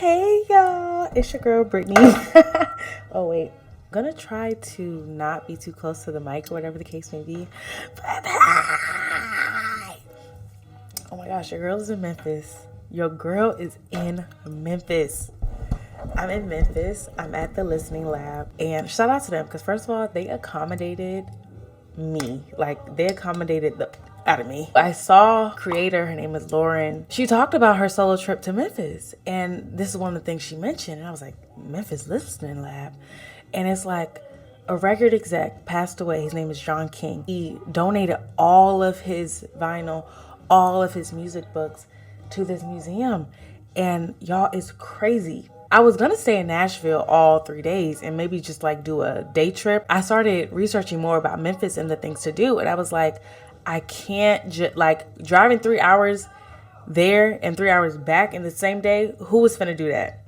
Hey y'all, it's your girl Brittany. Oh wait, I'm gonna try to not be too close to the mic or whatever the case may be. But hi! Oh my gosh, your girl is in Memphis. Your girl is in Memphis. I'm in Memphis. I'm at the listening lab, and shout out to them because first of all, they accommodated me. Like they accommodated the out of me. I saw a creator, her name is Lauren. She talked about her solo trip to Memphis, and this is one of the things she mentioned, and I was like, Memphis Listening Lab. And it's like a record exec passed away. His name is John King. He donated all of his vinyl, all of his music books to this museum, and y'all, it's crazy. I was gonna stay in Nashville all 3 days and maybe just like do a day trip. I started researching more about Memphis and the things to do, and I was like, I can't like driving 3 hours there and 3 hours back in the same day. Who was finna do that?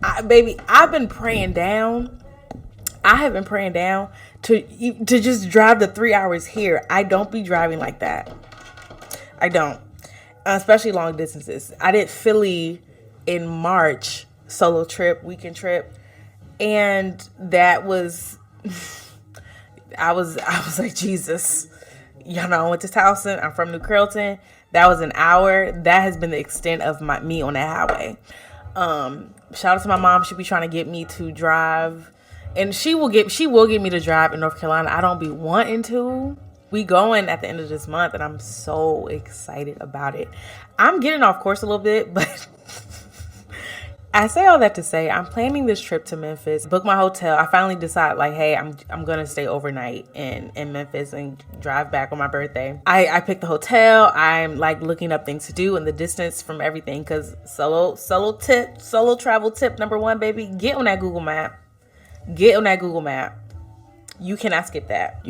I've been praying down. I have been praying down to just drive the 3 hours here. I don't be driving like that. I don't, especially long distances. I did Philly in March, solo trip, weekend trip, and that was. I was like, Jesus, y'all know I went to Towson. I'm from New Carrollton. That was an hour. That has been the extent of me on that highway. Shout out to my mom. She be trying to get me to drive, and she will get me to drive in North Carolina. I don't be wanting to. We going at the end of this month, and I'm so excited about it. I'm getting off course a little bit, but I say all that to say I'm planning this trip to Memphis. Book my hotel. I finally decided, like, hey, I'm gonna stay overnight in Memphis and drive back on my birthday. I picked the hotel. I'm like looking up things to do and the distance from everything, because solo travel tip number one, baby, get on that Google Map. Get on that Google Map. You cannot skip that.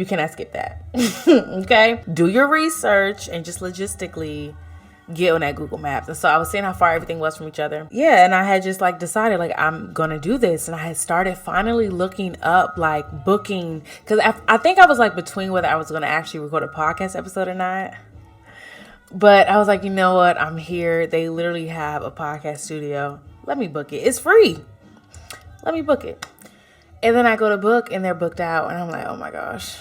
Okay? Do your research and just logistically get on that Google Maps. And so I was seeing how far everything was from each other. Yeah, and I had just like decided like I'm gonna do this, and I had started finally looking up like booking, because I think I was like between whether I was gonna actually record a podcast episode or not. But I was like, you know what? I'm here. They literally have a podcast studio. Let me book it. It's free. Let me book it. And then I go to book and they're booked out, and I'm like, oh my gosh.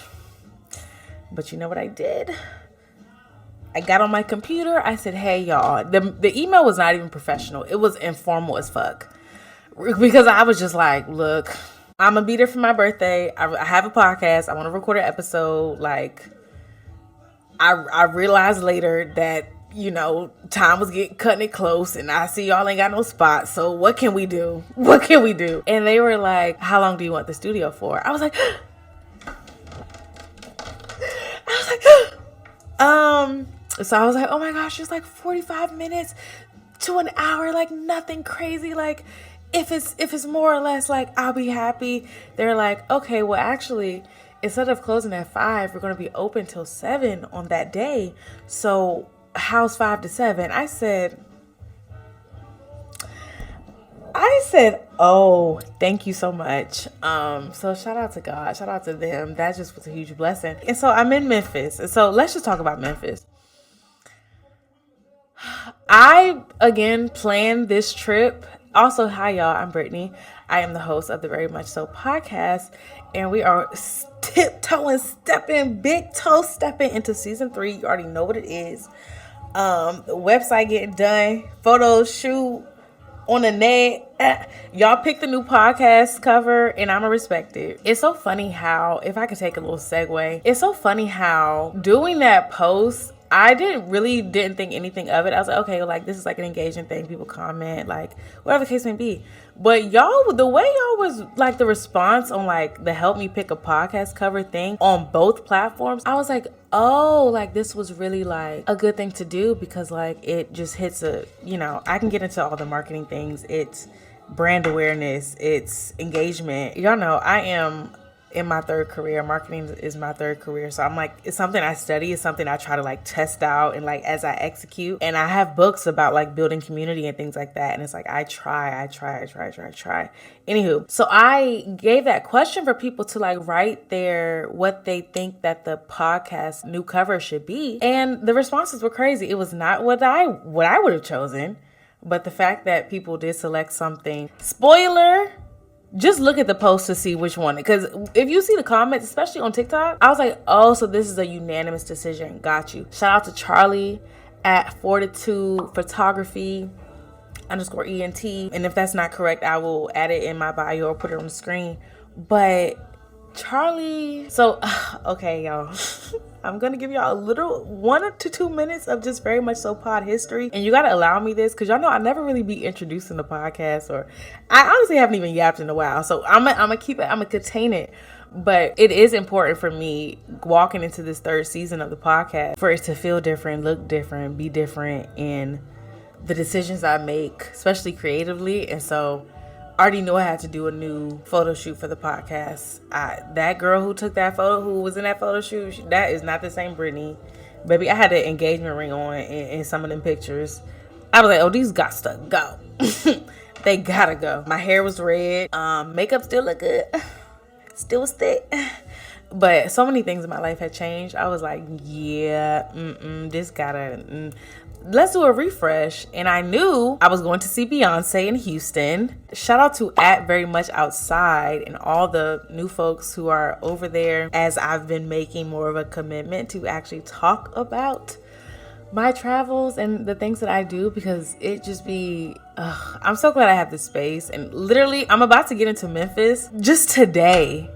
But you know what I did? I got on my computer. I said, hey, y'all. The email was not even professional. It was informal as fuck. Because I was just like, look, I'm going to be there for my birthday. I have a podcast. I want to record an episode. Like, I realized later that, you know, time was cutting it close. And I see y'all ain't got no spot. So what can we do? And they were like, how long do you want the studio for? I was like, so I was like, oh my gosh, just like 45 minutes to an hour, like nothing crazy. Like if it's more or less, like I'll be happy. They're like, okay, well actually, instead of closing at 5, we're going to be open till 7 on that day. So how's 5 to 7? I said, oh, thank you so much. So shout out to God, shout out to them. That just was a huge blessing. And so I'm in Memphis. And so let's just talk about Memphis. I, again, planned this trip. Also, hi, y'all. I'm Brittany. I am the host of the Very Much So podcast. And we are big toe stepping into season 3. You already know what it is. The website getting done. Photos, shoot on the net. Y'all pick the new podcast cover, and I'm gonna respect it. It's so funny how, if I could take a little segue, it's so funny how doing that post, I didn't think anything of it. I was like, okay, like this is like an engaging thing. People comment, like whatever the case may be. But y'all, the way y'all was like the response on like the help me pick a podcast cover thing on both platforms, I was like, oh, like this was really like a good thing to do, because like it just hits I can get into all the marketing things. It's brand awareness, it's engagement. Y'all know I am in my third career. Marketing is my third career. So I'm like, it's something I study. It's something I try to like test out and like as I execute. And I have books about like building community and things like that. And it's like, I try. Anywho, so I gave that question for people to like write what they think that the podcast new cover should be. And the responses were crazy. It was not what I would have chosen. But the fact that people did select something, spoiler, just look at the post to see which one. Because if you see the comments, especially on TikTok, I was like, oh, so this is a unanimous decision. Got you. Shout out to Charlie at Fortitude Photography _ENT. And if that's not correct, I will add it in my bio or put it on the screen. But Charlie, so okay, y'all. I'm gonna give y'all a little 1 to 2 minutes of just very much so pod history, and you gotta allow me this because y'all know I never really be introducing the podcast, or I honestly haven't even yapped in a while, so I'm gonna keep it, I'm gonna contain it. But it is important for me walking into this 3rd season of the podcast for it to feel different, look different, be different in the decisions I make, especially creatively. And so I already knew I had to do a new photo shoot for the podcast. That girl who took that photo, who was in that photo shoot, that is not the same Brittany. Baby, I had an engagement ring on in some of them pictures. I was like, oh, these got to go. They gotta go. My hair was red. Makeup still look good. Still was thick. But so many things in my life had changed. I was like, yeah, this gotta... let's do a refresh. And I knew I was going to see Beyonce in Houston. Shout out to Very Much Outside and all the new folks who are over there, as I've been making more of a commitment to actually talk about my travels and the things that I do, because it just be I'm so glad I have this space. And literally I'm about to get into Memphis just today.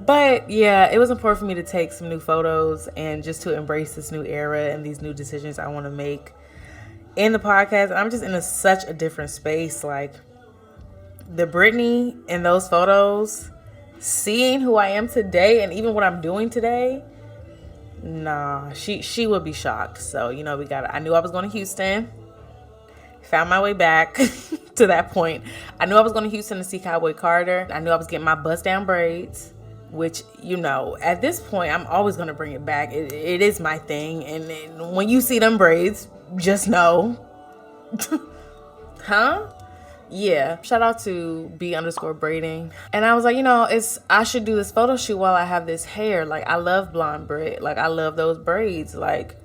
But yeah, it was important for me to take some new photos and just to embrace this new era and these new decisions I want to make in the podcast. And I'm just in such a different space. Like the Brittany in those photos, seeing who I am today and even what I'm doing today, nah, she would be shocked. So, you know, I knew I was going to Houston. Found my way back to that point. I knew I was going to Houston to see Cowboy Carter. I knew I was getting my bust down braids, which, you know, at this point, I'm always going to bring it back. It is my thing. And when you see them braids, just know. Huh? Yeah. Shout out to B_braiding. And I was like, you know, I should do this photo shoot while I have this hair. Like, I love blonde braid. Like, I love those braids. Like,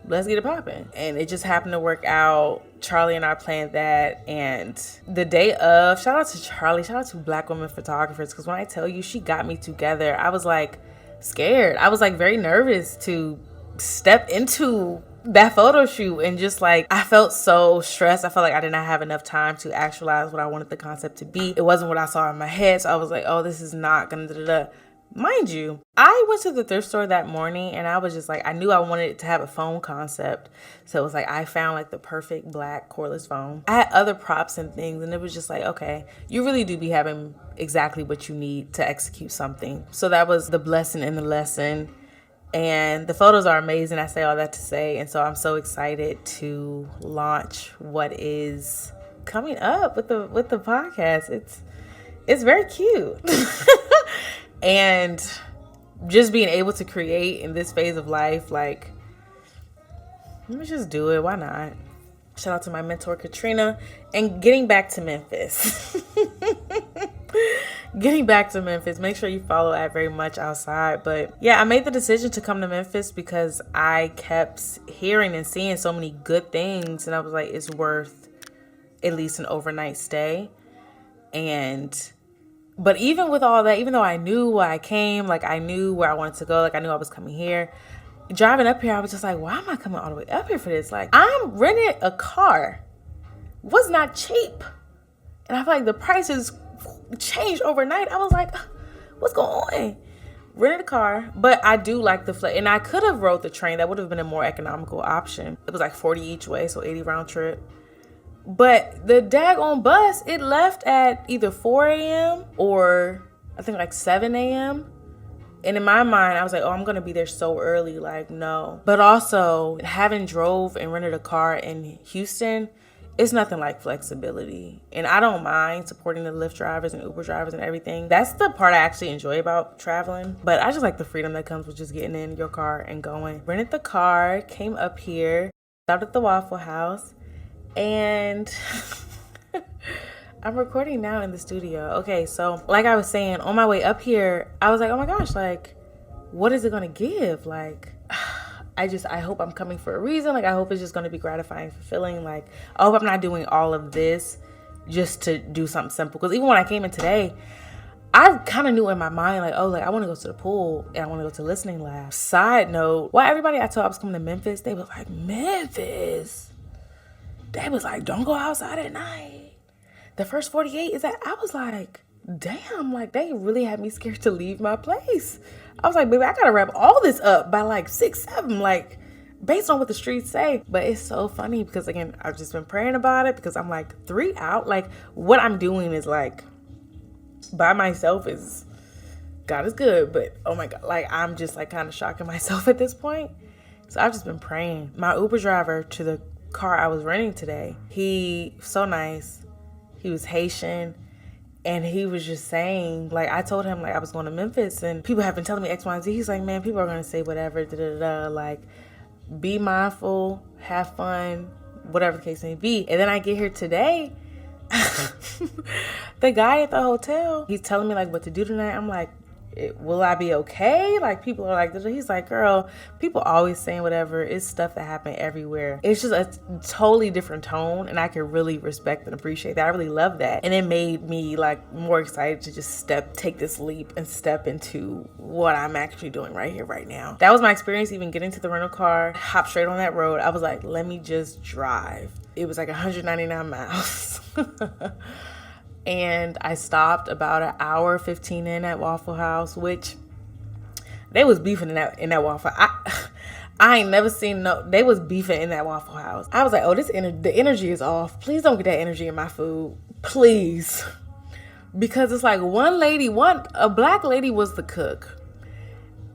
let's get it popping. And it just happened to work out. Charlie and I planned that. And the day of, shout out to Charlie, shout out to Black women photographers, because when I tell you she got me together, I was like scared. I was like very nervous to step into that photo shoot, and just like I felt so stressed. I felt like I did not have enough time to actualize what I wanted the concept to be. It wasn't what I saw in my head, so I was like, oh, this is not gonna da-da-da. Mind you, I went to the thrift store that morning and I was just like, I knew I wanted it to have a phone concept. So it was like, I found like the perfect black cordless phone. I had other props and things, and it was just like, okay, you really do be having exactly what you need to execute something. So that was the blessing in the lesson. And the photos are amazing. I say all that to say. And so I'm so excited to launch what is coming up with the podcast. It's very cute. And just being able to create in this phase of life, like, let me just do it. Why not? Shout out to my mentor, Katrina. And getting back to Memphis. Make sure you follow at Very Much Outside. But yeah, I made the decision to come to Memphis because I kept hearing and seeing so many good things. And I was like, it's worth at least an overnight stay. But even with all that, even though I knew why I came, like I knew where I wanted to go, like I knew I was coming here, driving up here, I was just like, why am I coming all the way up here for this? Like, I'm renting a car. Was not cheap. And I feel like the prices changed overnight. I was like, what's going on? Rented a car, but I do like the flight. And I could have rode the train. That would have been a more economical option. It was like 40 each way, so 80 round trip. But the daggone bus, it left at either 4 a.m. or I think like 7 a.m. And in my mind, I was like, oh, I'm going to be there so early. Like, no. But also, having drove and rented a car in Houston, it's nothing like flexibility. And I don't mind supporting the Lyft drivers and Uber drivers and everything. That's the part I actually enjoy about traveling. But I just like the freedom that comes with just getting in your car and going. Rented the car, came up here, stopped at the Waffle House. And I'm recording now in the studio. Okay, so like I was saying, on my way up here, I was like, oh my gosh, like, what is it going to give? Like, I hope I'm coming for a reason. Like, I hope it's just going to be gratifying, fulfilling. Like, I hope I'm not doing all of this just to do something simple. Because even when I came in today, I kind of knew in my mind, like, oh, like, I want to go to the pool and I want to go to listening lab. Side note, well, everybody I told I was coming to Memphis, they was like, Memphis? They was like, don't go outside at night. The first 48 is that. I was like, damn, like, they really had me scared to leave my place. I was like, baby, I got to wrap all this up by like 6, 7, like, based on what the streets say. But it's so funny because, again, I've just been praying about it because I'm like 3 out. Like, what I'm doing is like, by myself is, God is good, but oh my God, like, I'm just like kind of shocking myself at this point. So I've just been praying. My Uber driver to the car I was renting today, he so nice. He was Haitian, and he was just saying, like, I told him like I was going to Memphis and people have been telling me X, Y, and Z. He's like, man, people are going to say whatever, da, da, da, like, be mindful, have fun, whatever the case may be. And then I get here today, the guy at the hotel, he's telling me like what to do tonight. I'm like, will I be okay? Like, people are like, he's like, girl, people always saying whatever. It's stuff that happen everywhere. It's just a totally different tone, and I can really respect and appreciate that. I really love that. And it made me like more excited to just take this leap and step into what I'm actually doing right here, right now. That was my experience even getting to the rental car, hop straight on that road. I was like, let me just drive. It was like 199 miles. And I stopped about an hour 15 in at Waffle House, which they was beefing in that Waffle. I ain't never seen they was beefing in that Waffle House. I was like, oh, the energy is off. Please don't get that energy in my food, please, because it's like a black lady was the cook,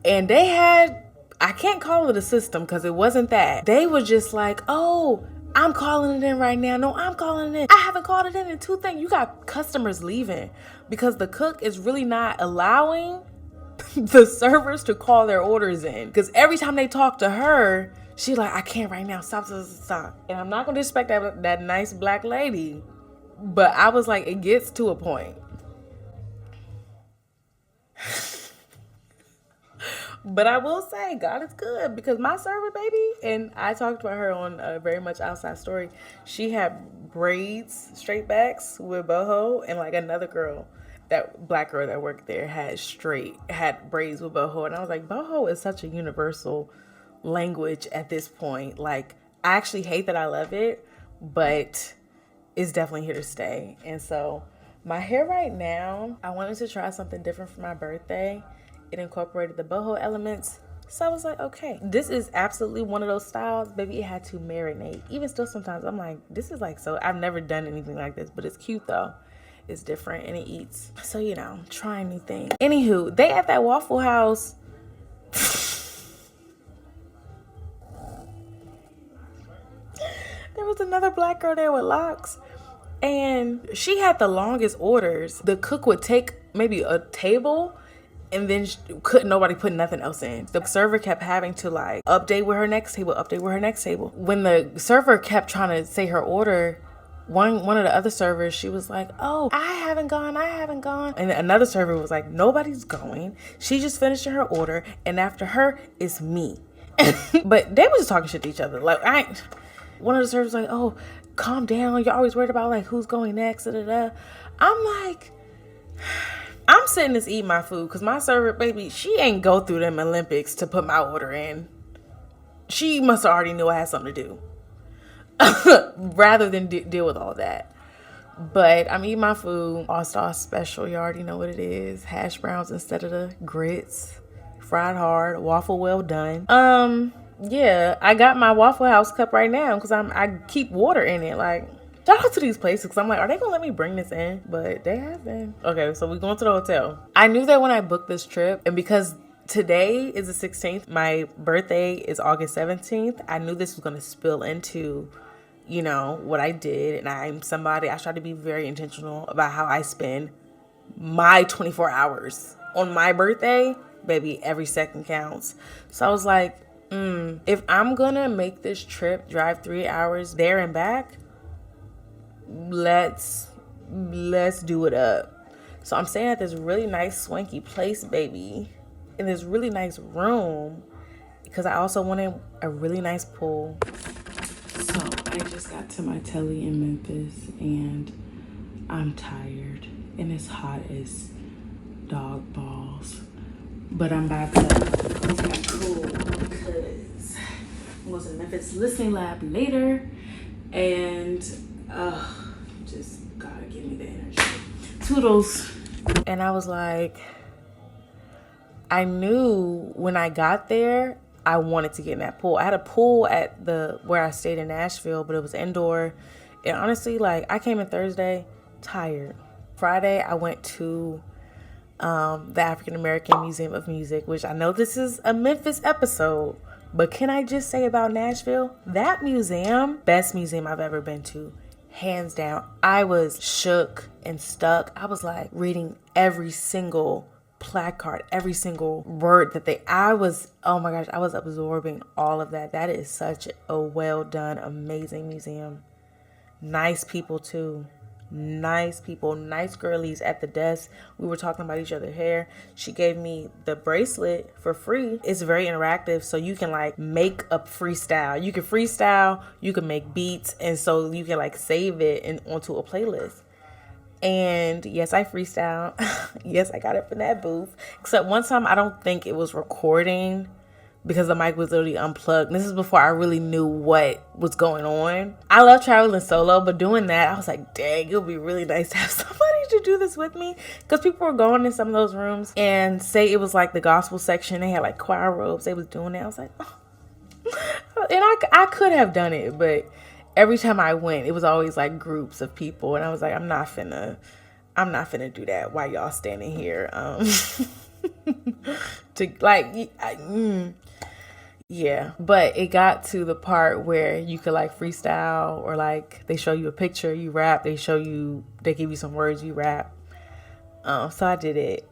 and they had, I can't call it a system because it wasn't that. They were just like, oh, I'm calling it in right now. No, I'm calling it in. I haven't called it in 2 things. You got customers leaving because the cook is really not allowing the servers to call their orders in. Because every time they talk to her, she like, I can't right now. Stop. And I'm not going to disrespect that nice black lady. But I was like, it gets to a point. But I will say, God is good, because my server, baby, and I talked about her on a Very Much Outside Story. She had braids, straight backs with boho, and like another girl, that black girl that worked there had braids with boho. And I was like, boho is such a universal language at this point. Like, I actually hate that I love it, but it's definitely here to stay. And so my hair right now, I wanted to try something different for my birthday. It incorporated the boho elements. So I was like, okay, this is absolutely one of those styles. Baby, it had to marinate. Even still, sometimes I'm like, this is like, so I've never done anything like this, but it's cute though. It's different and it eats. So, trying new things. Anywho, they at that Waffle House. There was another black girl there with locks, and she had the longest orders. The cook would take maybe a table, and then couldn't nobody put nothing else in. The server kept having to like update with her next table. When the server kept trying to say her order, one of the other servers, she was like, oh, I haven't gone. And another server was like, nobody's going. She just finished her order, and after her is me. But they were just talking shit to each other. Like, one of the servers was like, oh, calm down. You're always worried about like who's going next. Da, da, da. I'm like, I'm sitting this eating my food because my server, baby, she ain't go through them Olympics to put my order in. She must have already knew I had something to do rather than deal with all that. But I'm eating my food. All-Star special. You already know what it is. Hash browns instead of the grits. Fried hard. Waffle well done. Yeah, I got my Waffle House cup right now because I keep water in it. Like, shout out to these places because I'm like, are they gonna let me bring this in? But they have been. Okay, so we're going to the hotel. I knew that when I booked this trip, and because today is the 16th, my birthday is August 17th, I knew this was gonna spill into, what I did. And I try to be very intentional about how I spend my 24 hours on my birthday. Baby, every second counts. So I was like, if I'm gonna make this trip, drive 3 hours there and back, let's do it up. So I'm staying at this really nice swanky place, baby, in this really nice room. because I also wanted a really nice pool. So I just got to my telly in Memphis and I'm tired and it's hot as dog balls. But I'm about to get cool because I'm going to the Memphis Listening Lab later and just gotta give me the energy. Toodles. And I was like, I knew when I got there, I wanted to get in that pool. I had a pool at where I stayed in Nashville, but it was indoor. And honestly, like, I came in Thursday tired. Friday, I went to the African American Museum of Music, which I know this is a Memphis episode, but can I just say about Nashville? That museum, best museum I've ever been to. Hands down. I was shook and stuck. I was like reading every single placard, every single word that oh my gosh, I was absorbing all of that. That is such a well done, amazing museum. Nice people too. Nice people, nice girlies at the desk. We were talking about each other's hair. She gave me the bracelet for free. It's very interactive, so you can like make a freestyle. You can freestyle, you can make beats, and so you can like save it onto a playlist. And yes, I freestyle. Yes, I got it from that booth. Except one time I don't think it was recording because the mic was literally unplugged. This is before I really knew what was going on. I love traveling solo, but doing that, I was like, dang, it would be really nice to have somebody to do this with me. Because people were going in some of those rooms and say it was like the gospel section. They had like choir robes. They was doing it. I was like, oh. And I could have done it, but every time I went, it was always like groups of people. And I was like, I'm not finna do that while y'all standing here. To like, yeah, but it got to the part where you could like freestyle or like they show you a picture, you rap, they give you some words, you rap. So I did it.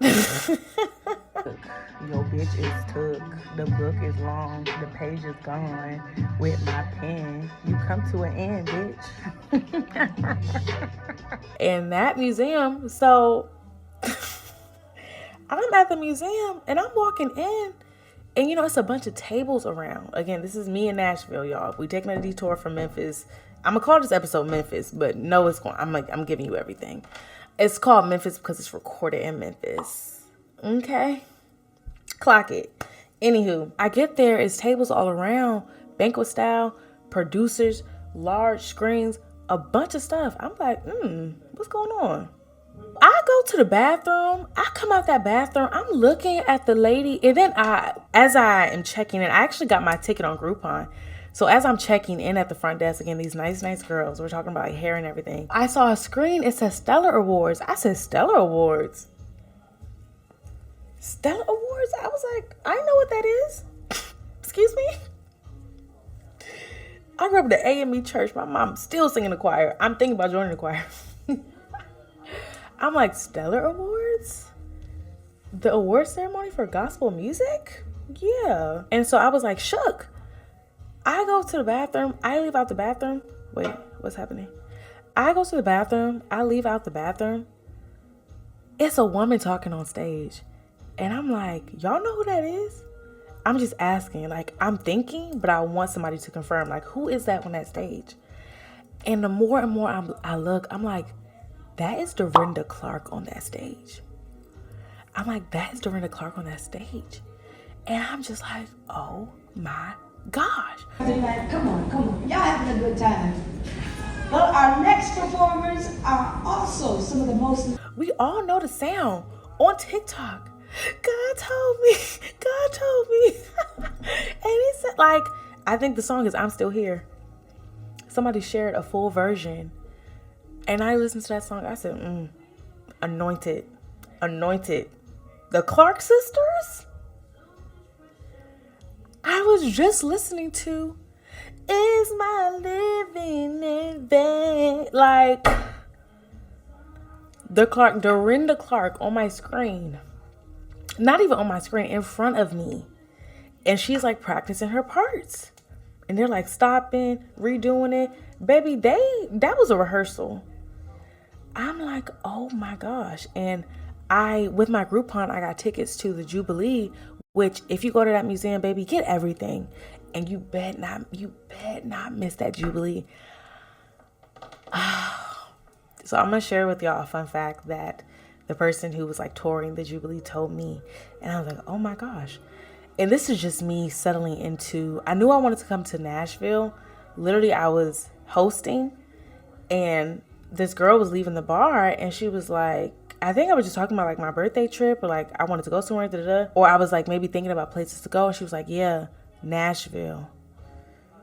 Your bitch is took, the book is long, the page is gone, with my pen, you come to an end, bitch. And that museum, so I'm at the museum and I'm walking in. And, you know, it's a bunch of tables around. Again, this is me in Nashville, y'all. We taking a detour from Memphis. I'm going to call this episode Memphis, but no, I'm giving you everything. It's called Memphis because it's recorded in Memphis. Okay? Clock it. Anywho, I get there. It's tables all around. Banquet style, producers, large screens, a bunch of stuff. I'm like, what's going on? I go to the bathroom. I come out that bathroom. I'm looking at the lady. And then as I am checking in, I actually got my ticket on Groupon. So as I'm checking in at the front desk, again, these nice girls, we're talking about like hair and everything. I saw a screen. It says Stellar Awards. I said, Stellar Awards? Stellar Awards? I was like, I know what that is. Excuse me? I grew up at the AME church. My mom's still singing the choir. I'm thinking about joining the choir. I'm like, Stellar Awards? The award ceremony for gospel music? Yeah. And so I was like shook. I go to the bathroom. I leave out the bathroom. Wait, what's happening? I go to the bathroom. I leave out the bathroom. It's a woman talking on stage. And I'm like, y'all know who that is? I'm just asking. Like, I'm thinking, but I want somebody to confirm. Like, who is that on that stage? And the more and more I look, I'm like, that is Dorinda Clark on that stage. I'm like, that is Dorinda Clark on that stage. And I'm just like, oh my gosh. They're like, come on. Y'all having a good time. But our next performers are also some of the most... We all know the sound on TikTok. God told me. And he said, like, I think the song is I'm Still Here. Somebody shared a full version. And I listened to that song. I said, anointed. The Clark sisters? I was just listening to Is My Living in Vain? Like, Dorinda Clark on my screen. Not even on my screen, in front of me. And she's like practicing her parts. And they're like stopping, redoing it. Baby, that was a rehearsal. I'm like, oh my gosh. And with my Groupon, I got tickets to the Jubilee, which if you go to that museum, baby, get everything. And you bet not miss that Jubilee. So I'm going to share with y'all a fun fact that the person who was like touring the Jubilee told me. And I was like, oh my gosh. And this is just me settling into, I knew I wanted to come to Nashville. Literally, I was hosting and this girl was leaving the bar and she was like, I think I was just talking about like my birthday trip or like I wanted to go somewhere, or I was like maybe thinking about places to go. And she was like, yeah, Nashville.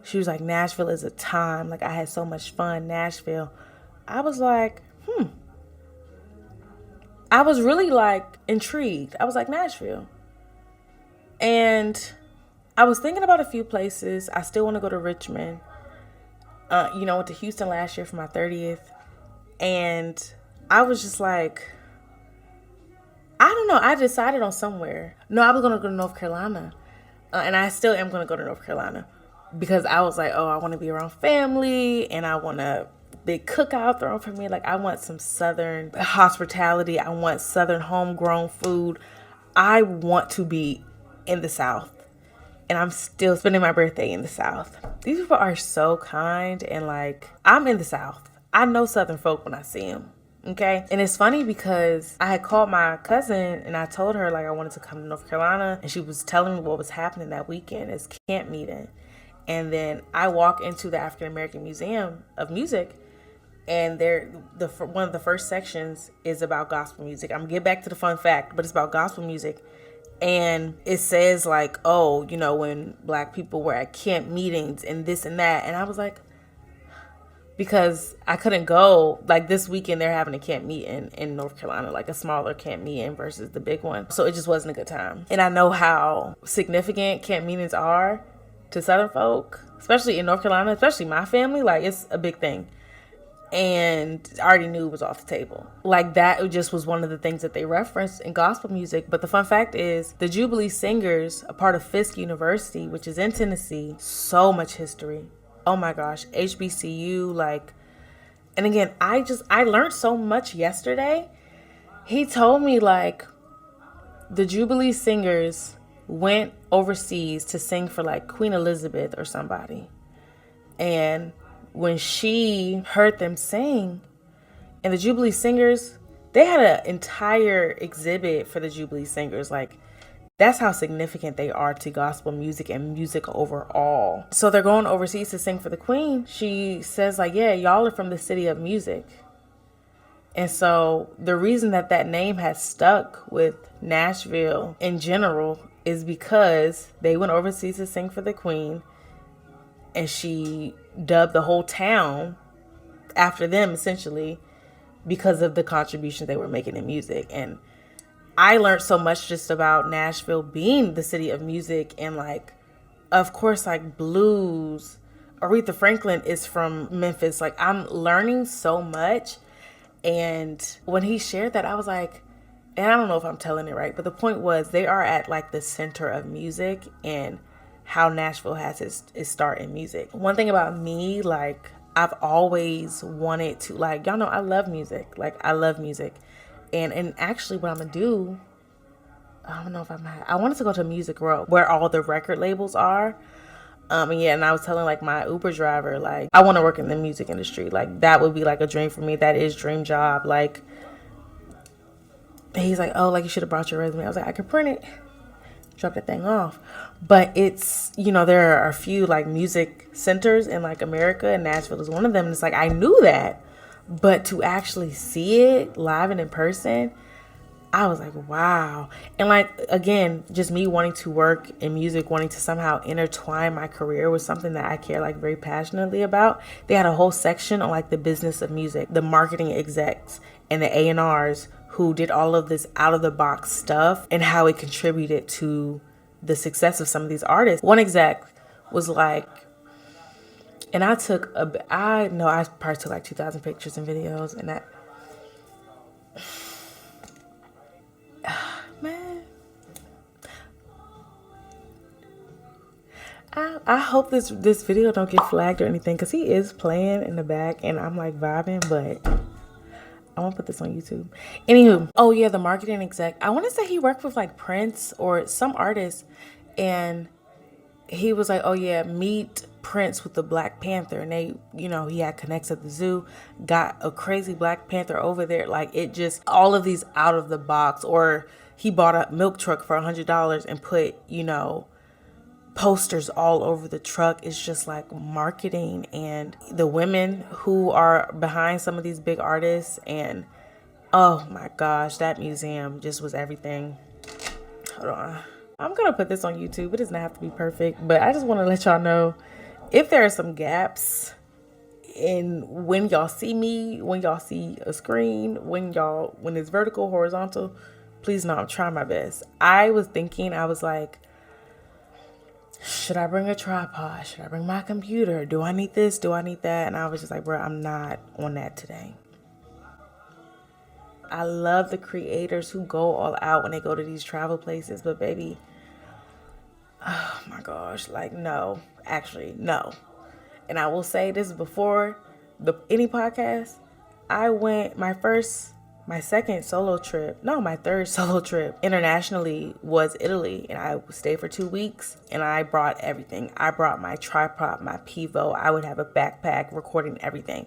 She was like, Nashville is a time. Like I had so much fun, Nashville. I was like, I was really like intrigued. I was like, Nashville. And I was thinking about a few places. I still want to go to Richmond. Went to Houston last year for my 30th. And I was just like, I don't know. I decided on somewhere. No, I was going to go to North Carolina. And I still am going to go to North Carolina. Because I was like, oh, I want to be around family. And I want a big cookout thrown for me. Like, I want some Southern hospitality. I want Southern homegrown food. I want to be in the South. And I'm still spending my birthday in the South. These people are so kind. And like, I'm in the South. I know Southern folk when I see them. Okay. And it's funny because I had called my cousin and I told her like I wanted to come to North Carolina. And she was telling me what was happening that weekend. It's camp meeting. And then I walk into the African American Museum of Music. And one of the first sections is about gospel music. I'm going to get back to the fun fact, but it's about gospel music. And it says like, oh, when Black people were at camp meetings and this and that. And I was like, because I couldn't go, like this weekend they're having a camp meeting in North Carolina, like a smaller camp meeting versus the big one. So it just wasn't a good time. And I know how significant camp meetings are to Southern folk, especially in North Carolina, especially my family. Like it's a big thing. And I already knew it was off the table. Like that just was one of the things that they referenced in gospel music. But the fun fact is the Jubilee Singers, a part of Fisk University, which is in Tennessee, so much history. Oh my gosh, HBCU, like, and again, I learned so much yesterday. He told me like the Jubilee Singers went overseas to sing for like Queen Elizabeth or somebody. And when she heard them sing, and the Jubilee Singers, they had an entire exhibit for the Jubilee Singers. Like, that's how significant they are to gospel music and music overall. So they're going overseas to sing for the Queen. She says like, yeah, y'all are from the city of music. And so the reason that name has stuck with Nashville in general is because they went overseas to sing for the Queen. And she dubbed the whole town after them, essentially, because of the contributions they were making in music. And I learned so much just about Nashville being the city of music. And like, of course, like blues. Aretha Franklin is from Memphis. Like, I'm learning so much. And when he shared that, I was like, and I don't know if I'm telling it right, but the point was they are at like the center of music and how Nashville has its start in music. One thing about me, like, I've always wanted to, like, y'all know I love music. Like, I love music. And actually what I'm going to do, I don't know if I wanted to go to Music Row where all the record labels are. And I was telling like my Uber driver, like, I want to work in the music industry. Like, that would be like a dream for me. That is dream job. Like, he's like, oh, like you should have brought your resume. I was like, I could print it, drop that thing off. But it's, there are a few like music centers in like America, and Nashville is one of them. And it's like, I knew that. But to actually see it live and in person, I was like, wow. And like, again, just me wanting to work in music, wanting to somehow intertwine my career with something that I care like very passionately about. They had a whole section on like the business of music, the marketing execs and the A&Rs who did all of this out of the box stuff and how it contributed to the success of some of these artists. One exec was like, and I probably took like 2,000 pictures and videos, and that, man, I hope this video don't get flagged or anything, because he is playing in the back and I'm like vibing, but I want to put this on YouTube. Anywho, oh yeah, the marketing exec. I want to say he worked with like Prince or some artist, and he was like, oh yeah, meet Prince with the Black Panther. And they, he had connects at the zoo, got a crazy Black Panther over there. Like, it just, all of these out of the box. Or he bought a milk truck for $100 and put, posters all over the truck. It's just like marketing, and the women who are behind some of these big artists. And oh my gosh, that museum just was everything. Hold on. I'm going to put this on YouTube. It doesn't have to be perfect, but I just want to let y'all know if there are some gaps in when y'all see me, when y'all see a screen, when it's vertical, horizontal, please know I'm trying my best. I was like, should I bring a tripod? Should I bring my computer? Do I need this? Do I need that? And I was just like, bro, I'm not on that today. I love the creators who go all out when they go to these travel places, but baby, oh my gosh, like no, actually no. And I will say this before any podcast, I went my third solo trip internationally was Italy, and I stayed for 2 weeks, and I brought everything. I brought my tripod, my Pivo. I would have a backpack recording everything.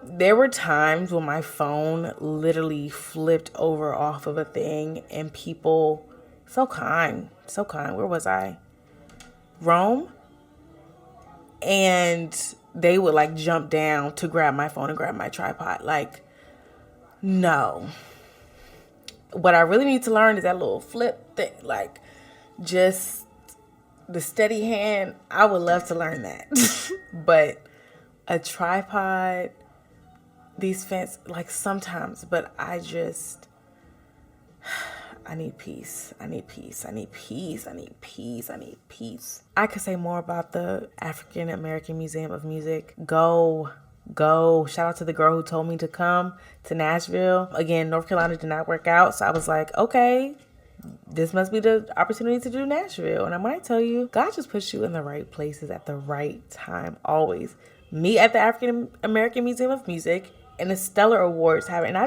There were times when my phone literally flipped over off of a thing, and people, so kind. Where was I? Rome. And they would like jump down to grab my phone and grab my tripod. Like, no. What I really need to learn is that little flip thing. Like, just the steady hand. I would love to learn that. But a tripod, these fans, like sometimes, but I need peace. I need peace. I could say more about the African American Museum of Music. Go. Shout out to the girl who told me to come to Nashville. Again, North Carolina did not work out. So I was like, okay, this must be the opportunity to do Nashville. And I might tell you, God just puts you in the right places at the right time, always. Me at the African American Museum of Music and the Stellar Awards happened. And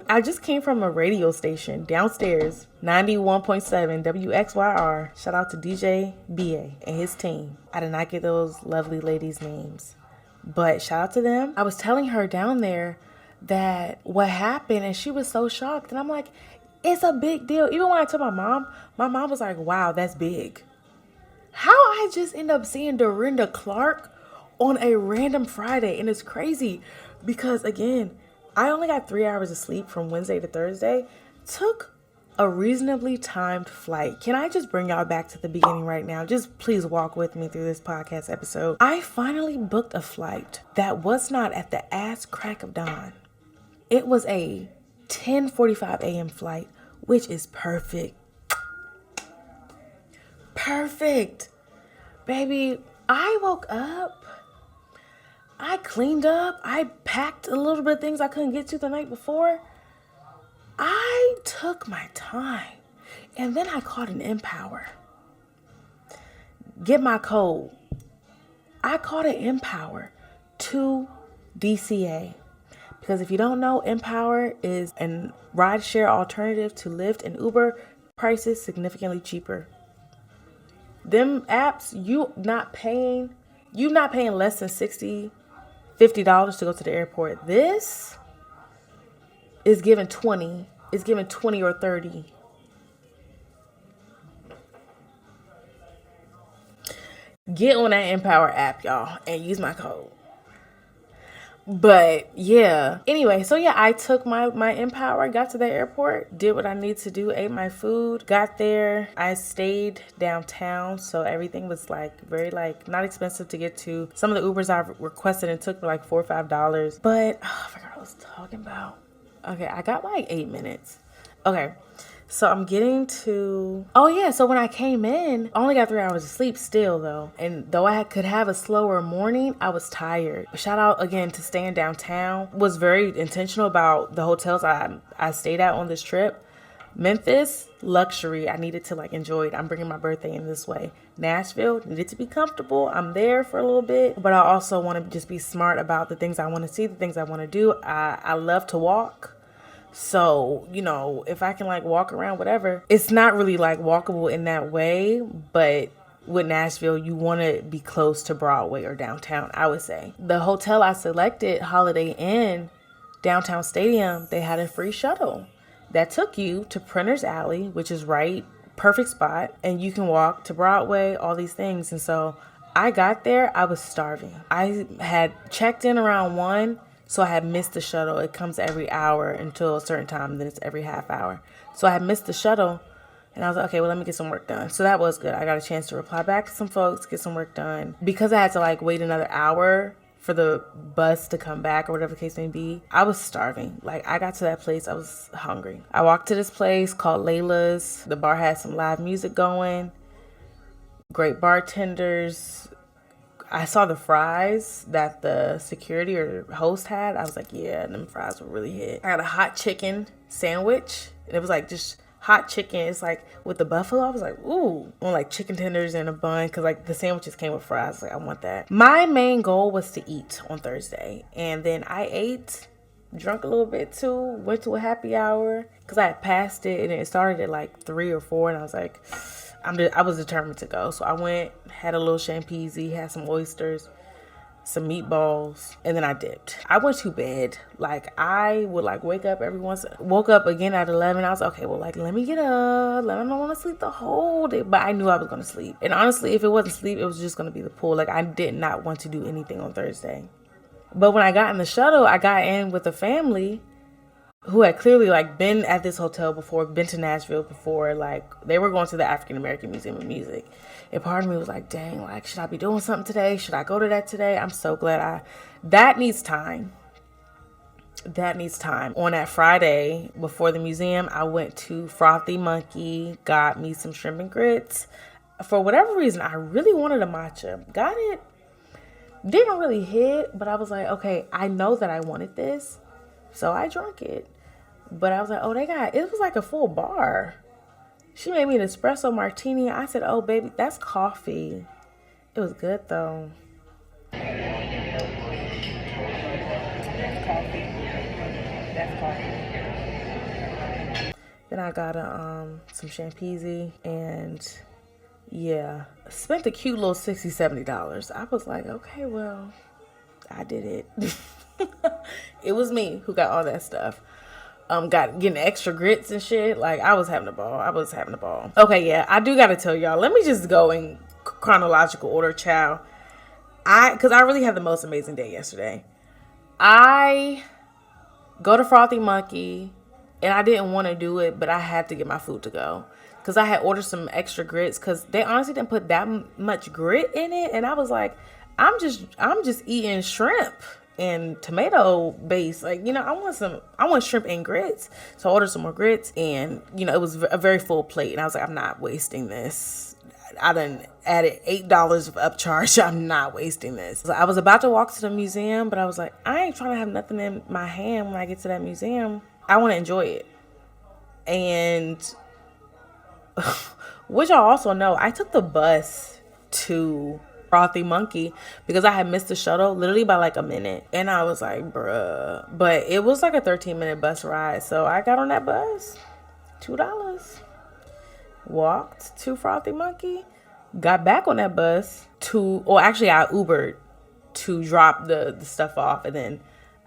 I just came from a radio station downstairs, 91.7 WXYR. Shout out to DJ BA and his team. I did not get those lovely ladies' names, but shout out to them. I was telling her down there that what happened, and she was so shocked. And I'm like, it's a big deal. Even when I told my mom was like, wow, that's big. How I just end up seeing Dorinda Clark on a random Friday. And it's crazy because, again, I only got 3 hours of sleep from Wednesday to Thursday. Took a reasonably timed flight. Can I just bring y'all back to the beginning right now? Just please walk with me through this podcast episode. I finally booked a flight that was not at the ass crack of dawn. It was a 10:45 a.m. flight, which is perfect. Perfect. Baby, I woke up. I cleaned up. I packed a little bit of things I couldn't get to the night before. I took my time. And then I caught an Empower. Get my code. I caught an Empower to DCA. Because if you don't know, Empower is a rideshare alternative to Lyft and Uber. Prices significantly cheaper. Them apps, you not paying less than $60, $50 to go to the airport. This is giving 20. It's giving 20 or 30. Get on that Empower app, y'all, and use my code. But yeah, anyway, so yeah, I took my Empower, got to the airport, did what I needed to do, ate my food, got there. I stayed downtown, so everything was like very like not expensive to get to. Some of the Ubers I requested and took me like $4 or $5, but I forgot what I was talking about. Okay, I got like 8 minutes. Okay. So I'm getting to, so when I came in, I only got 3 hours of sleep still though. And though I could have a slower morning, I was tired. Shout out again to staying downtown. Was very intentional about the hotels I stayed at on this trip. Memphis, luxury. I needed to like enjoy it. I'm bringing my birthday in this way. Nashville needed to be comfortable. I'm there for a little bit, but I also want to just be smart about the things I want to see, the things I want to do. I love to walk. So, you know, if I can like walk around, whatever, it's not really like walkable in that way. But with Nashville, you want to be close to Broadway or downtown, I would say. The hotel I selected, Holiday Inn, downtown Stadium, they had a free shuttle that took you to Printer's Alley, which is right, perfect spot. And you can walk to Broadway, all these things. And so I got there, I was starving. I had checked in around 1. So I had missed the shuttle. It comes every hour until a certain time, and then it's every half hour. So I had missed the shuttle, and I was like, okay, well, let me get some work done. So that was good. I got a chance to reply back to some folks, get some work done. Because I had to like wait another hour for the bus to come back or whatever the case may be, I was starving. Like, I got to that place, I was hungry. I walked to this place called Layla's. The bar had some live music going, great bartenders. I saw the fries that the security or host had. I was like, yeah, them fries were really hit. I got a hot chicken sandwich. And it was like just hot chicken. It's like with the buffalo. I was like, ooh. On like chicken tenders and a bun. Because like the sandwiches came with fries. Like, I want that. My main goal was to eat on Thursday. And then I ate, drunk a little bit too. Went to a happy hour. Because I had passed it. And it started at like 3 or 4. And I was like, I was determined to go. So I went, had a little champisi, had some oysters, some meatballs, and then I dipped. I went to bed. Like, I would like wake up woke up again at 11. I was like, okay, well, like, let me get up. I don't want to sleep the whole day. But I knew I was going to sleep. And honestly, if it wasn't sleep, it was just going to be the pool. Like, I did not want to do anything on Thursday. But when I got in the shuttle, I got in with a family who had clearly like been at this hotel before, been to Nashville before. Like, they were going to the African American Museum of Music. And part of me was like, dang, like, should I be doing something today? Should I go to that today? I'm so glad that needs time. That needs time. On that Friday before the museum, I went to Frothy Monkey, got me some shrimp and grits. For whatever reason, I really wanted a matcha. Got it. Didn't really hit, but I was like, okay, I know that I wanted this. So I drank it. But I was like, oh, it was like a full bar. She made me an espresso martini. I said, oh, baby, that's coffee. It was good, though. That's coffee. Then I got some champisi and, yeah, spent a cute little $60, $70. I was like, okay, well, I did it. It was me who got all that stuff. Getting extra grits and shit. Like, I was having a ball. Okay, yeah, I do gotta tell y'all. Let me just go in chronological order, child. Because I really had the most amazing day yesterday. I go to Frothy Monkey, and I didn't want to do it, but I had to get my food to go. Because I had ordered some extra grits, because they honestly didn't put that much grit in it. And I was like, I'm just eating shrimp and tomato base. Like, you know, I want shrimp and grits. So I ordered some more grits, and, you know, it was a very full plate. And I was like, I'm not wasting this. I done added $8 of upcharge. I'm not wasting this. So I was about to walk to the museum, but I was like, I ain't trying to have nothing in my hand when I get to that museum. I want to enjoy it. And which y'all also know, I took the bus to Frothy Monkey because I had missed the shuttle literally by like a minute. And I was like, bruh. But it was like a 13-minute bus ride. So I got on that bus, $2. Walked to Frothy Monkey, got back on that bus I Ubered to drop the stuff off. And then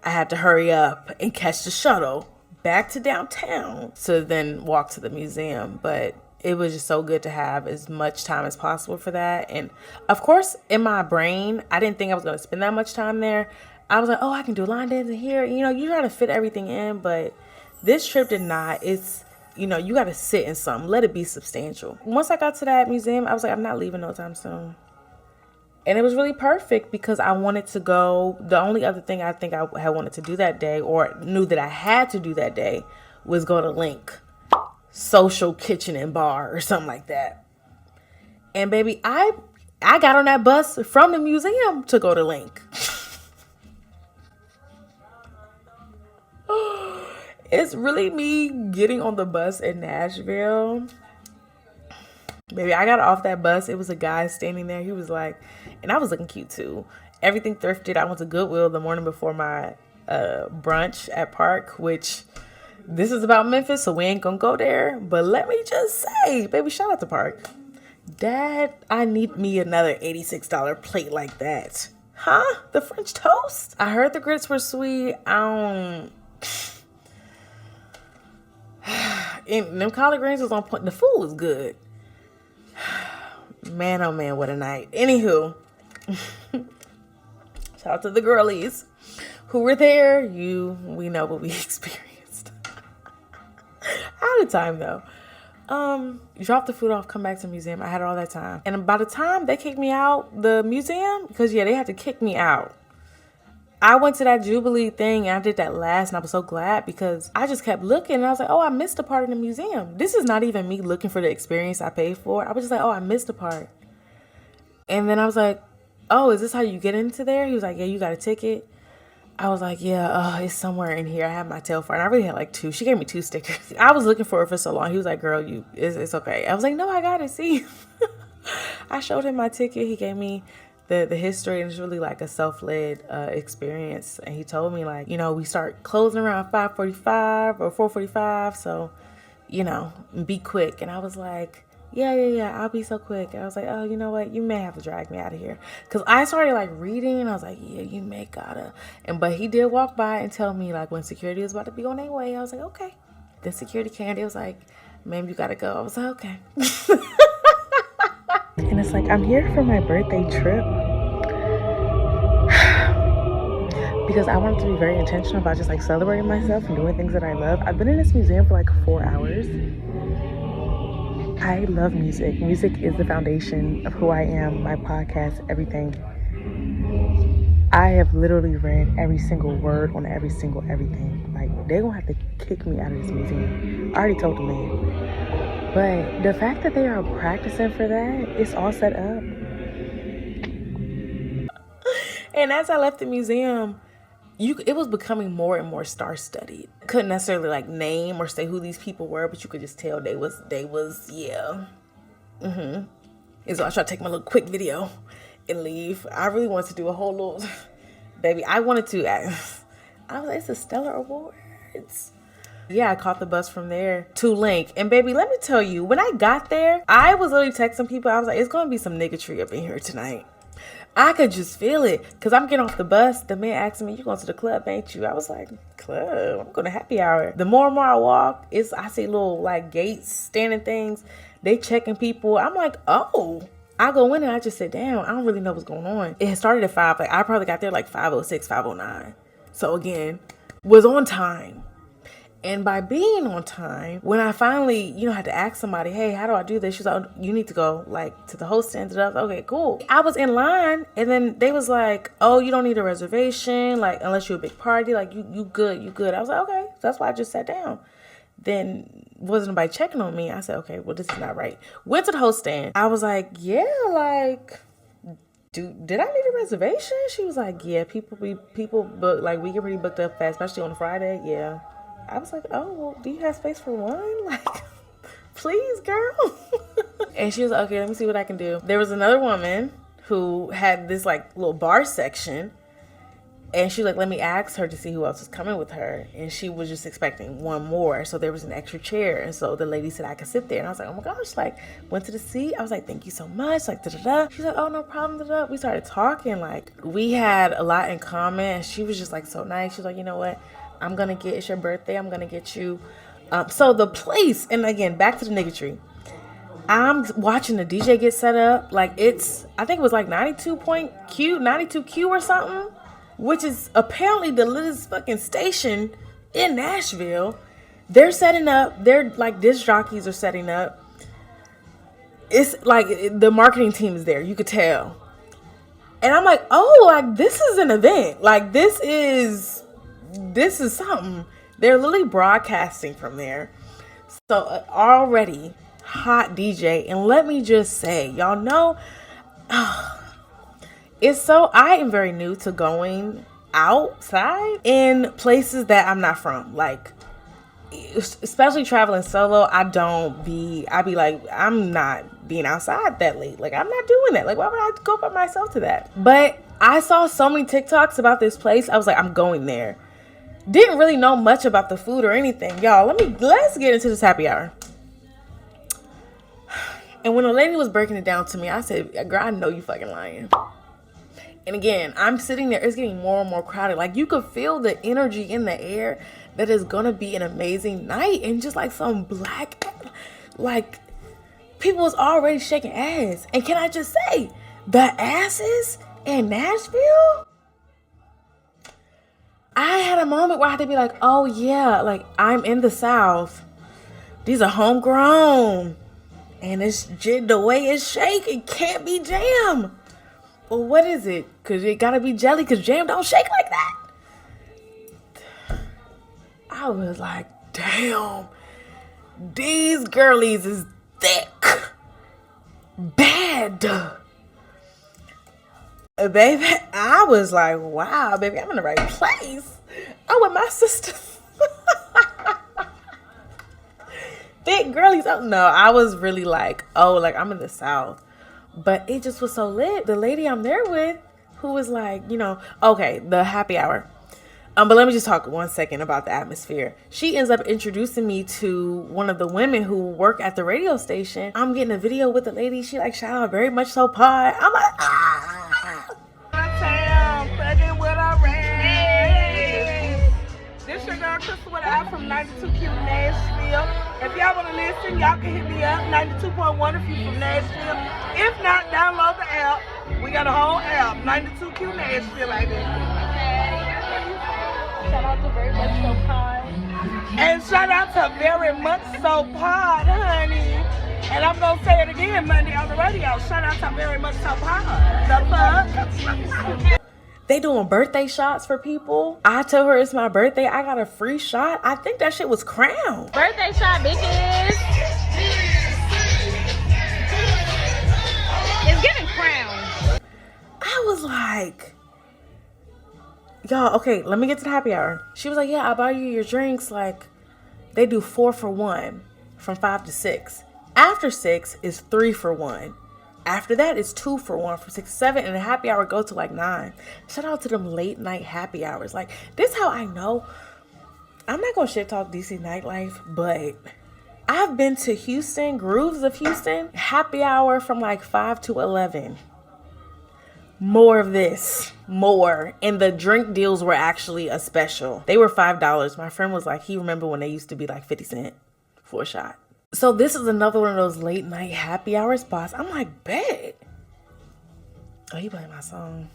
I had to hurry up and catch the shuttle back to downtown to then walk to the museum. But it was just so good to have as much time as possible for that. And of course, in my brain, I didn't think I was going to spend that much time there. I was like, oh, I can do line dancing here. You know, you try to fit everything in, but this trip did not. It's, you know, you got to sit in something. Let it be substantial. Once I got to that museum, I was like, I'm not leaving no time soon. And it was really perfect because I wanted to go. The only other thing I think I had wanted to do that day, or knew that I had to do that day, was go to Link Social Kitchen and Bar or something like that. And baby, I got on that bus from the museum to go to Link. It's really me getting on the bus in Nashville Baby, I got off that bus. It was a guy standing there. He was like, and I was looking cute too. Everything thrifted. I went to Goodwill the morning before my brunch at Park, which this is about Memphis, so we ain't gonna go there. But let me just say, baby, shout out to Park. Dad, I need me another $86 plate like that. Huh? The French toast? I heard the grits were sweet. And them collard greens was on point. The food was good. Man, oh man, what a night. Anywho, shout out to the girlies who were there. We know what we experienced. I had a time though. Drop the food off, come back to the museum. I had all that time. And by the time they kicked me out the museum, because yeah, they had to kick me out. I went to that Jubilee thing and I did that last, and I was so glad because I just kept looking and I was like, oh, I missed a part of the museum. This is not even me looking for the experience I paid for. I was just like, oh, I missed a part. And then I was like, oh, is this how you get into there? He was like, yeah, you got a ticket. I was like, yeah, it's somewhere in here. I have my tail for it. And I really had like 2. She gave me 2 stickers. I was looking for it for so long. He was like, girl, it's okay. I was like, no, I got it. See, I showed him my ticket. He gave me the history, and it's really like a self-led experience. And he told me like, we start closing around 5:45 or 4:45. So, be quick. And I was like, yeah, I'll be so quick. And I was like, oh, you know what? You may have to drag me out of here. Because I started like reading and I was like, yeah, you may gotta. But he did walk by and tell me like when security was about to be on their way. I was like, okay. Then security came. They was like, ma'am, you gotta go. I was like, okay. And it's like, I'm here for my birthday trip. Because I wanted to be very intentional about just like celebrating myself and doing things that I love. I've been in this museum for like 4 hours. I love music. Music is the foundation of who I am, my podcast, everything. I have literally read every single word on every single everything. Like, they're going to have to kick me out of this museum. I already told the man. But the fact that they are practicing for that, it's all set up. And as I left the museum, it was becoming more and more star-studied. Couldn't necessarily like name or say who these people were, but you could just tell they was yeah. And so I tried to take my little quick video and leave. I really wanted to do a whole little, baby. I wanted to. I was like, it's a Stellar Awards. Yeah, I caught the bus from there to Link. And baby, let me tell you, when I got there, I was literally texting people. I was like, it's gonna be some niggatry up in here tonight. I could just feel it. Because I'm getting off the bus. The man asked me, you going to the club, ain't you? I was like, club? I'm going to happy hour. The more and more I walk, I see little like gates, standing things. They checking people. I'm like, oh. I go in and I just sit down. I don't really know what's going on. It started at 5. Like I probably got there like 5:06, 5:09. So again, was on time. And by being on time, when I finally, had to ask somebody, hey, how do I do this? She's like, oh, you need to go like to the host stand. Okay, cool. I was in line and then they was like, oh, you don't need a reservation. Like, unless you're a big party, like you good. I was like, okay. So that's why I just sat down. Then wasn't nobody checking on me. I said, okay, well, this is not right. Went to the host stand. I was like, yeah, like, did I need a reservation? She was like, yeah, people book, like we get pretty booked up fast, especially on Friday. Yeah. I was like, oh, well, do you have space for one? Like, please, girl. And she was like, okay, let me see what I can do. There was another woman who had this like little bar section. And she was like, let me ask her to see who else was coming with her. And she was just expecting one more. So there was an extra chair. And so the lady said I could sit there. And I was like, oh my gosh, like, went to the seat. I was like, thank you so much. Like, da-da-da. She's like, oh, no problem, da-da. We started talking. Like, we had a lot in common. And she was just like so nice. She was like, you know what? It's your birthday. I'm going to get you. So the place, and again, back to the niggatry. I'm watching the DJ get set up. Like, I think it was like 92Q or something. Which is apparently the latest fucking station in Nashville. They're setting up. They're like disc jockeys are setting up. It's like the marketing team is there. You could tell. And I'm like, oh, like this is an event. Like this is something. They're literally broadcasting from there. So already hot DJ. And let me just say, y'all know, I am very new to going outside in places that I'm not from. Like, especially traveling solo, I be like, I'm not being outside that late. Like, I'm not doing that. Like, why would I go by myself to that? But I saw so many TikToks about this place. I was like, I'm going there. Didn't really know much about the food or anything. Y'all, let's get into this happy hour. And when the lady was breaking it down to me, I said, girl, I know you fucking lying. And again, I'm sitting there. It's getting more and more crowded. Like, you could feel the energy in the air that is going to be an amazing night. And just like some black, like, people was already shaking ass. And can I just say, the asses in Nashville? I had a moment where I had to be like, oh yeah, like, I'm in the South. These are homegrown. And it's the way it's shake, it can't be jam. Well, what is it? Because it got to be jelly because jam don't shake like that. I was like, damn, these girlies is thick. Bad. Baby, I was like, wow, baby, I'm in the right place. I'm with my sisters. Thick girlies. Oh, no, I was really like, oh, like, I'm in the South. But it just was so lit. The lady I'm there with, who was like, you know, okay, the happy hour. But let me just talk 1 second about the atmosphere. She ends up introducing me to one of the women who work at the radio station. I'm getting a video with the lady. She like, shout out very much so pod. I'm like, This your girl Crystal with an from 92Q Nashville. If y'all want to listen, y'all can hit me up, 92.1 if you from Nashville. If not, download the app. We got a whole app, 92Q Nashville like that. Shout out to Very Much So Pod. And shout out to Very Much So Pod, honey. And I'm going to say it again Monday on the radio. Shout out to Very Much So Pod. The fuck? They doing birthday shots for people. I tell her it's my birthday. I got a free shot. I think that shit was Crown. Birthday shot, bitches. It's getting Crown. I was like, y'all, okay, let me get to the happy hour. She was like, yeah, I'll buy you your drinks. Like, they do 4 for $1 from 5 to 6. After 6 is 3 for $1. After that, it's 2 for $1 from 6 to 7, and the happy hour goes to like 9. Shout out to them late night happy hours. Like, this how I know. I'm not gonna shit talk DC nightlife, but I've been to Houston, Grooves of Houston, happy hour from like 5 to 11. More of this, more. And the drink deals were actually a special. They were $5. My friend was like, he remember when they used to be like 50 cents for a shot. So this is another one of those late night happy hour spots. I'm like, bet. Oh, you playing my song.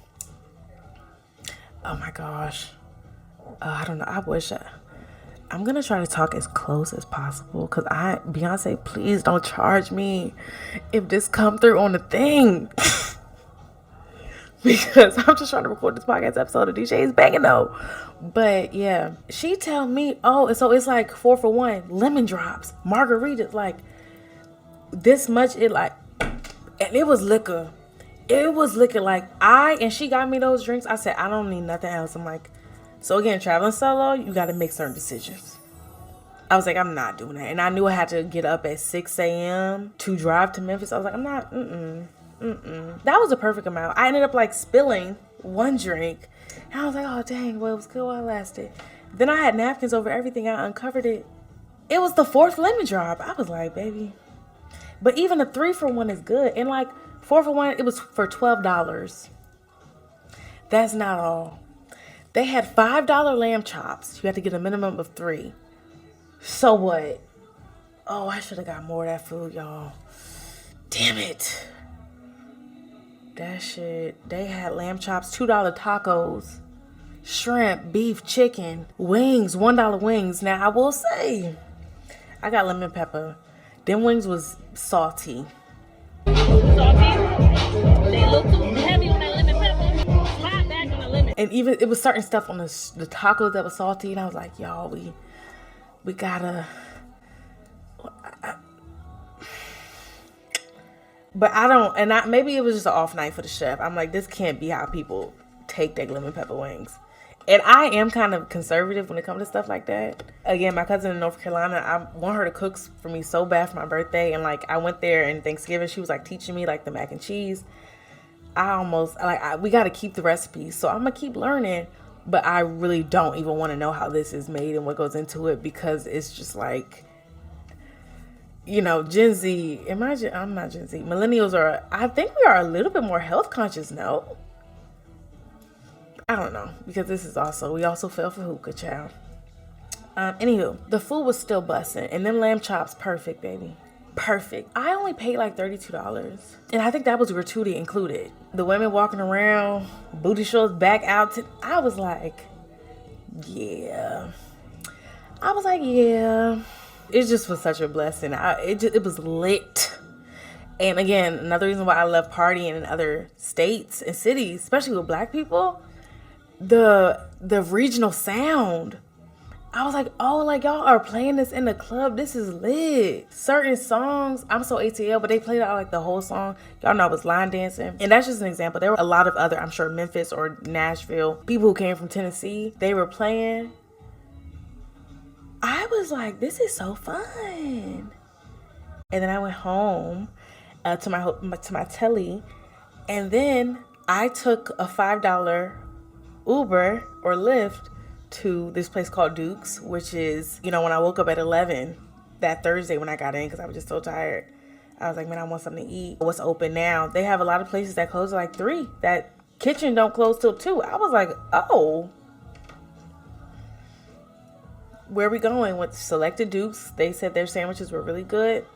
Oh my gosh. I don't know. I wish I'm going to try to talk as close as possible. Because Beyonce, please don't charge me if this come through on the thing. Because I'm just trying to record this podcast episode of DJ's banging though. But yeah, she tell me, oh, so it's like 4 for $1, lemon drops, margaritas, like this much. It like, and it was liquor. It was liquor. Like and she got me those drinks. I said, I don't need nothing else. I'm like, so again, traveling solo, you got to make certain decisions. I was like, I'm not doing that. And I knew I had to get up at 6 a.m. to drive to Memphis. I was like, I'm not, That was a perfect amount. I ended up like spilling one drink. And I was like, oh dang, well, it was good while it lasted. Then I had napkins over everything. I uncovered it. It was the 4th lemon drop. I was like, baby. But even a 3 for $1 is good. And like 4 for $1, it was for $12. That's not all. They had $5 lamb chops. You had to get a minimum of 3. So what? Oh, I should have got more of that food, y'all. Damn it. That shit. They had lamb chops, $2 tacos, shrimp, beef, chicken, wings, $1 wings. Now, I will say, I got lemon pepper. Them wings was salty. Salty? They look too heavy on that lemon pepper. Slide back on the lemon. And even, it was certain stuff on the tacos that was salty. And I was like, y'all, we gotta... But I don't, maybe it was just an off night for the chef. I'm like, this can't be how people take their lemon pepper wings. And I am kind of conservative when it comes to stuff like that. Again, my cousin in North Carolina, I want her to cook for me so bad for my birthday. And like, I went there and Thanksgiving, she was like teaching me like the mac and cheese. We got to keep the recipes. So I'm going to keep learning. But I really don't even want to know how this is made and what goes into it, because it's just like, you know, Gen Z, I'm not Gen Z. Millennials I think we are a little bit more health conscious now. I don't know, because we also fell for hookah, child. Anywho, the food was still busting, and them lamb chops, perfect, baby. Perfect. I only paid like $32, and I think that was gratuity included. The women walking around, booty shorts back out. I was like, yeah. It just was such a blessing. It was lit. And again, another reason why I love partying in other states and cities, especially with Black people, the regional sound. I was like, oh, like y'all are playing this in the club. This is lit. Certain songs, I'm so ATL, but they played out like the whole song. Y'all know I was line dancing. And that's just an example. There were a lot of other, I'm sure, Memphis or Nashville, people who came from Tennessee, they were playing. I was like, this is so fun. And then I went home to my telly, and then I took a $5 Uber or Lyft to this place called Duke's, which is, you know, when I woke up at 11 that Thursday when I got in, because I was just so tired, I was like, man, I want something to eat. What's open now? They have a lot of places that close at like 3. That kitchen don't close till 2. I was like, oh, where we going? With selected Dukes. They said their sandwiches were really good.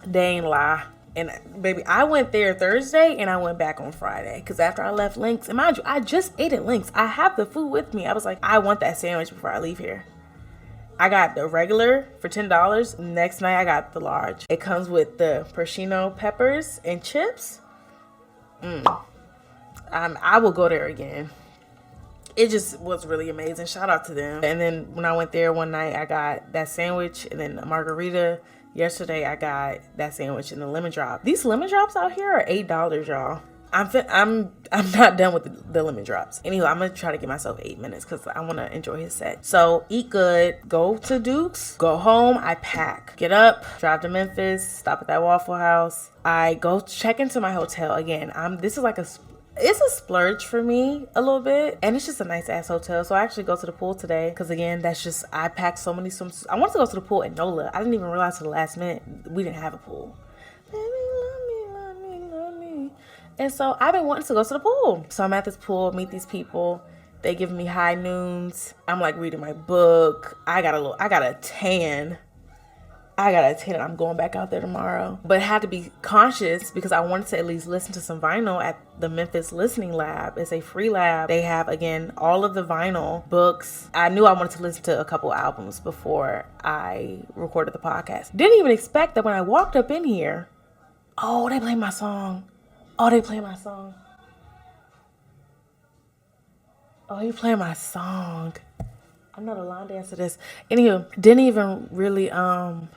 They ain't lie. And baby, I went there Thursday and I went back on Friday, because after I left Link's, and mind you, I just ate at Link's. I have the food with me. I was like, I want that sandwich before I leave here. I got the regular for $10. Next night I got the large. It comes with the Pershino peppers and chips. I will go there again. It just was really amazing. Shout out to them. And then when I went there one night, I got that sandwich and then a margarita. Yesterday, I got that sandwich and the lemon drop. These lemon drops out here are $8, y'all. I'm not done with the lemon drops. Anyway, I'm gonna try to give myself 8 minutes because I want to enjoy his set. So eat good, go to Duke's, go home. I pack, get up, drive to Memphis, stop at that Waffle House. I go check into my hotel again. This is like it's a splurge for me a little bit, and it's just a nice ass hotel. So I actually go to the pool today because again, I packed so many swims. I wanted to go to the pool at NOLA. I didn't even realize till the last minute we didn't have a pool. Baby, love me. And so I've been wanting to go to the pool. So I'm at this pool, meet these people. They give me high noons. I'm like reading my book. I got a tan. I'm going back out there tomorrow. But I had to be conscious because I wanted to at least listen to some vinyl at the Memphis Listening Lab. It's a free lab. They have, again, all of the vinyl books. I knew I wanted to listen to a couple albums before I recorded the podcast. Didn't even expect that when I walked up in here, oh, they played my song. Oh, you playing my song. I'm not a line dancer to this. Anywho, didn't even really, I'm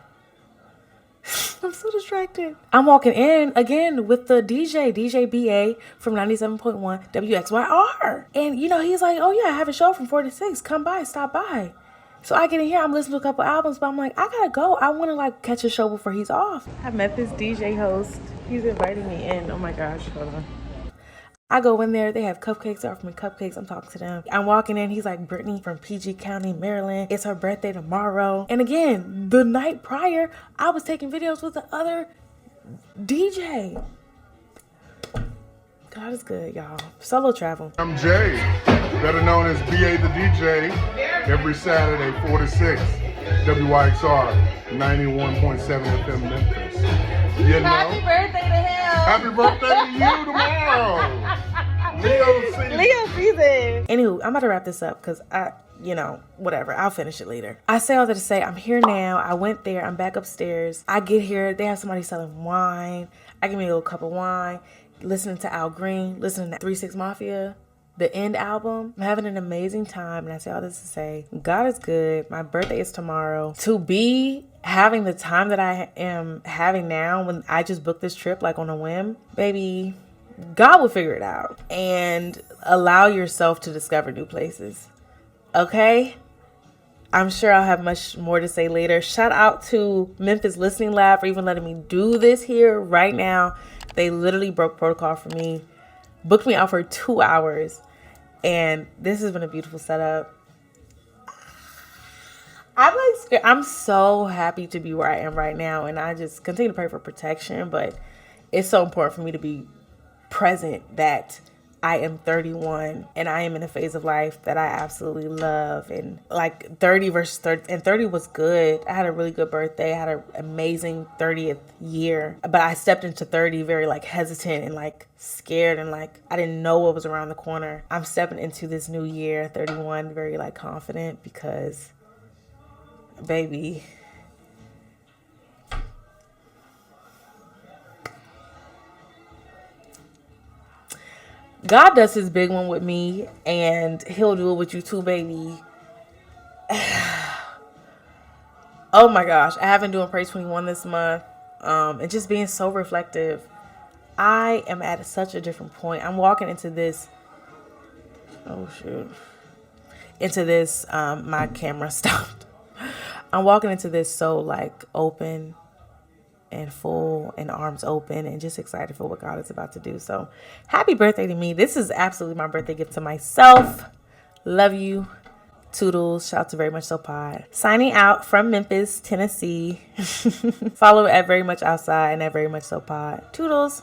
so distracted. I'm walking in again with the DJ BA from 97.1 WXYR. And, you know, he's like, oh, yeah, I have a show from 4 to 6. Come by, stop by. So I get in here, I'm listening to a couple albums, but I'm like, I gotta go. I want to, like, catch a show before he's off. I met this DJ host. He's inviting me in. Oh, my gosh. Hold on. I go in there, they have cupcakes, they offer me cupcakes, I'm talking to them. I'm walking in, he's like, Brittany from PG County, Maryland. It's her birthday tomorrow. And again, the night prior, I was taking videos with the other DJ. God is good, y'all. Solo travel. I'm Jay, better known as BA the DJ, every Saturday, 4 to 6, WYXR, 91.7 FM Memphis. You know? Happy birthday to him. Happy birthday to you tomorrow. Leo season. Anywho, I'm about to wrap this up because whatever. I'll finish it later. I say all that to say I'm here now. I went there. I'm back upstairs. I get here. They have somebody selling wine. I give me a little cup of wine. Listening to Al Green. Listening to 3 6 Mafia. The End album. I'm having an amazing time. And I say all this to say God is good. My birthday is tomorrow. To be having the time that I am having now when I just booked this trip like on a whim. Baby, God will figure it out, and allow yourself to discover new places. Okay? I'm sure I'll have much more to say later. Shout out to Memphis Listening Lab for even letting me do this here right now. They literally broke protocol for me, booked me out for 2 hours, and this has been a beautiful setup. I'm so happy to be where I am right now, and I just continue to pray for protection, but it's so important for me to be present that I am 31 and I am in a phase of life that I absolutely love. And like 30 versus 30, and 30 was good. I had a really good birthday. I had an amazing 30th year, but I stepped into 30 very like hesitant and like scared, and like I didn't know what was around the corner. I'm stepping into this new year, 31, very like confident, because baby, God does his big one with me, and he'll do it with you too, baby. Oh my gosh, I have been doing Praise 21 this month, and just being so reflective. I am at such a different point. I'm walking into this. Oh shoot. Into this, my camera stopped. I'm walking into this so like open and full and arms open and just excited for what God is about to do. So happy birthday to me. This is absolutely my birthday gift to myself. Love you. Toodles. Shout out to Very Much So Pod. Signing out from Memphis, Tennessee. Follow at Very Much Outside and at Very Much So Pod. Toodles.